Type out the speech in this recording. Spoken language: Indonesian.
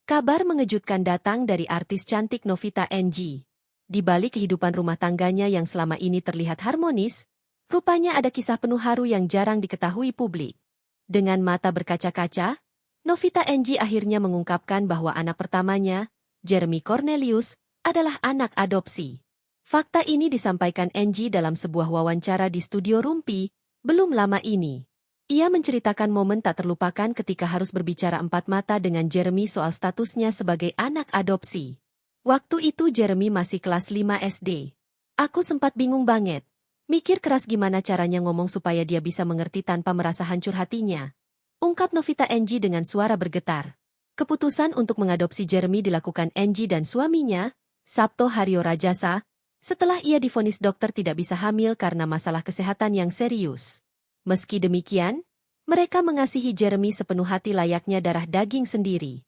Kabar mengejutkan datang dari artis cantik Novita NG. Di balik kehidupan rumah tangganya yang selama ini terlihat harmonis, rupanya ada kisah penuh haru yang jarang diketahui publik. Dengan mata berkaca-kaca, Novita NG akhirnya mengungkapkan bahwa anak pertamanya, Jeremy Cornelius, adalah anak adopsi. Fakta ini disampaikan NG dalam sebuah wawancara di studio Rumpi, belum lama ini. Ia menceritakan momen tak terlupakan ketika harus berbicara empat mata dengan Jeremy soal statusnya sebagai anak adopsi. Waktu itu Jeremy masih kelas 5 SD. Aku sempat bingung banget. Mikir keras gimana caranya ngomong supaya dia bisa mengerti tanpa merasa hancur hatinya. Ungkap Novita NG dengan suara bergetar. Keputusan untuk mengadopsi Jeremy dilakukan NG dan suaminya, Sabto Haryo Rajasa, setelah ia divonis dokter tidak bisa hamil karena masalah kesehatan yang serius. Meski demikian, mereka mengasihi Jeremy sepenuh hati layaknya darah daging sendiri.